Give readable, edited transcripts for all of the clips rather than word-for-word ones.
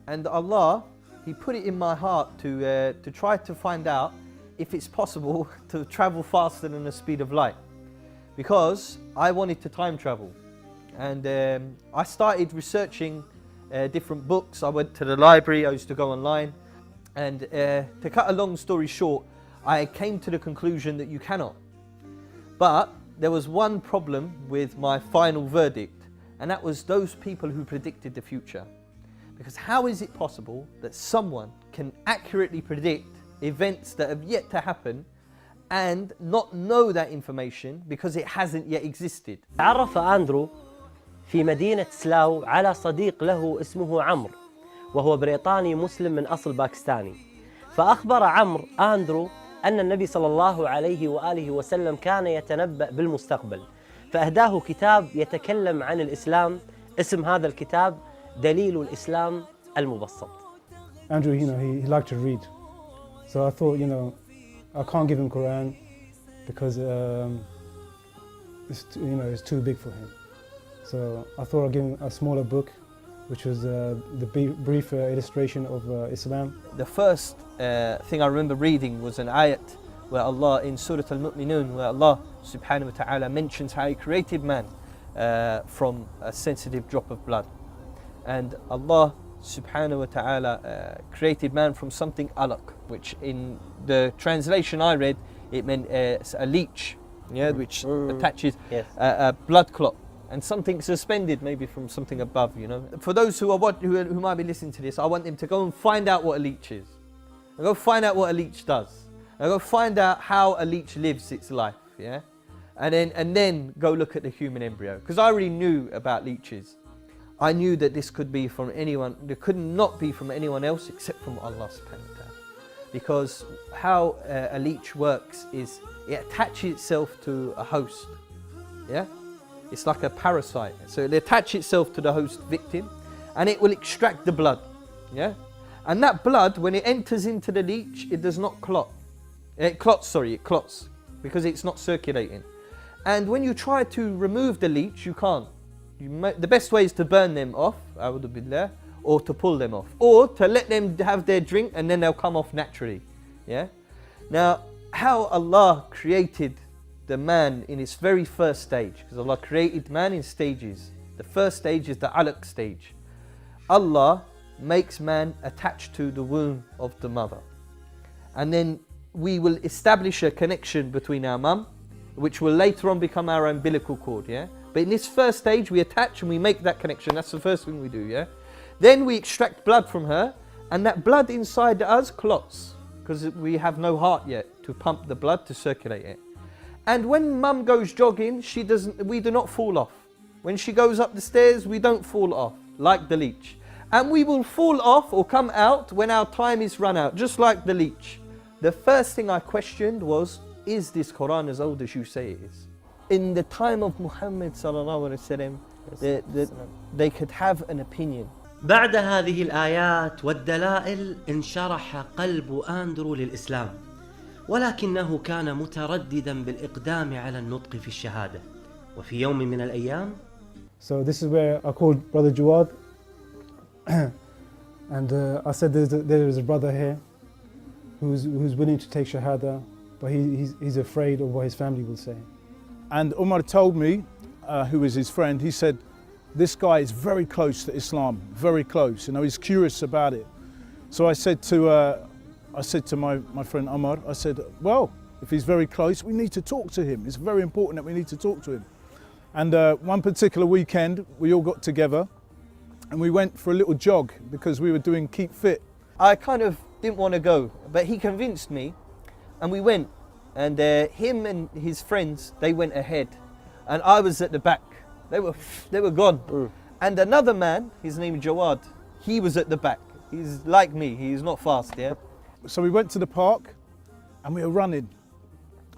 And Allah, He put it in my heart to try to find out if it's possible to travel faster than the speed of light. Because I wanted to time travel. And I started researching different books. I went to the library, I used to go online. And to cut a long story short, I came to the conclusion that you cannot. But there was one problem with my final verdict, and that was those people who predicted the future. Because how is it possible that someone can accurately predict events that have yet to happen and not know that information because it hasn't yet existed? تعرف أندرو في مدينة سلاو على صديق له اسمه عمرو، وهو بريطاني مسلم من أصل باكستاني. فأخبر عمرو أندرو أن النبي صلى الله عليه وآله وسلم كان يتنبأ بالمستقبل، فأهداه كتاب يتكلم عن الإسلام. اسم هذا الكتاب دليل الإسلام المبسط. Andrew, he liked to read, so I thought, I can't give him Quran because it's too big for him. So I thought I'd give him a smaller book, which was the brief illustration of Islam. The first thing I remember reading was an ayat where Allah, in Surah Al-Mu'minun, where Allah subhanahu wa ta'ala mentions how He created man from a sensitive drop of blood. And Allah subhanahu wa ta'ala created man from something alaq, which in the translation I read, it meant a leech, which attaches a blood clot. And something suspended, maybe from something above, For those who might be listening to this, I want them to go and find out what a leech is. And go find out what a leech does. And go find out how a leech lives its life, And then go look at the human embryo. Because I already knew about leeches. I knew that this could be from anyone, there could not be from anyone else except from Allah subhanahu wa ta'ala. Because how a leech works is it attaches itself to a host, It's like a parasite. So it'll attach itself to the host victim and it will extract the blood. And that blood, when it enters into the leech, it does not clot. It clots because it's not circulating. And when you try to remove the leech, you can't. The best way is to burn them off, or to pull them off, or to let them have their drink and then they'll come off naturally. Now, how Allah created the man in its very first stage, because Allah created man in stages. The first stage is the alaq stage. Allah makes man attached to the womb of the mother. And then we will establish a connection between our mum, which will later on become our umbilical cord, But in this first stage, we attach and we make that connection. That's the first thing we do, Then we extract blood from her, and that blood inside us clots, because we have no heart yet to pump the blood to circulate it. And when mum goes jogging, we do not fall off. When she goes up the stairs, we don't fall off, like the leech. And we will fall off or come out when our time is run out, just like the leech. The first thing I questioned was, is this Quran as old as you say it is? In the time of Muhammad sallallahu alaihi wasallam, they could have an opinion. بعد هذه الآيات والدلائل انشرح قلب أندرو للإسلام، ولكنه كان مترددا بالإقدام على النطق في الشهادة. وفي يوم من الأيام So this is where I called Brother Jawad and I said there is a brother here who's willing to take Shahada, but he's afraid of what his family will say. And Umar told me, who was his friend, he said, this guy is very close to Islam, very close. He's curious about it. So I said to my friend Umar, I said, well, if he's very close, we need to talk to him. It's very important that we need to talk to him. And one particular weekend, we all got together and we went for a little jog because we were doing Keep Fit. I kind of didn't want to go, but he convinced me and we went. And him and his friends, they went ahead. And I was at the back. They were gone. And another man, his name is Jawad, he was at the back. He's like me, he's not fast, So we went to the park and we were running.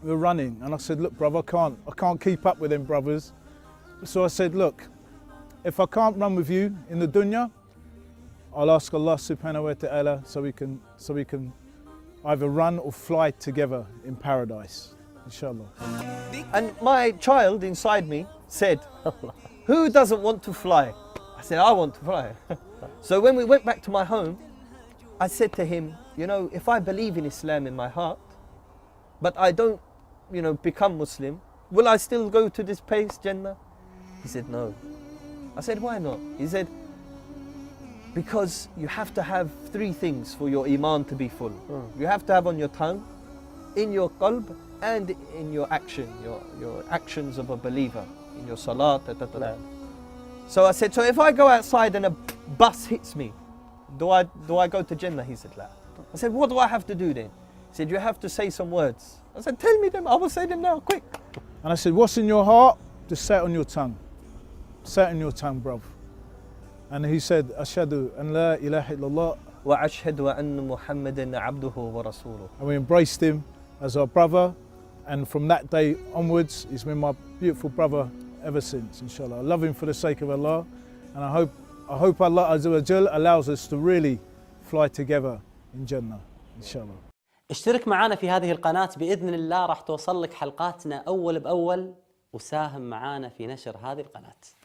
And I said, look, brother, I can't keep up with them brothers. So I said, look, if I can't run with you in the dunya, I'll ask Allah subhanahu wa ta'ala so we can either run or fly together in paradise, inshallah. And my child inside me said, who doesn't want to fly? I said, I want to fly. So when we went back to my home, I said to him, you know, if I believe in Islam in my heart, but I don't, you know, become Muslim, will I still go to this place, Jannah? He said, no. I said, why not? He said, because you have to have three things for your iman to be full. You have to have on your tongue, in your qalb, and in your action, your actions of a believer, in your salat. So I said, so if I go outside and a bus hits me, do I go to Jannah? He said, la. I said, what do I have to do then? He said, you have to say some words. I said, tell me them, I will say them now, quick. And I said, what's in your heart? Just say it on your tongue. Say it on your tongue, bruv. And he said, Ashhadu an la ilaha illallah. Wa ashhadu anna Muhammadan abduhu wa rasuluh. And we embraced him as our brother. And from that day onwards, he's been my beautiful brother ever since, inshallah. I love him for the sake of Allah. And I hope Allah Azza wa Jal allows us to really fly together in Jannah, inshallah. اشترك معنا في هذه القناة بإذن الله، راح توصل لك حلقاتنا أول بأول، وساهم معنا في نشر هذه القناة.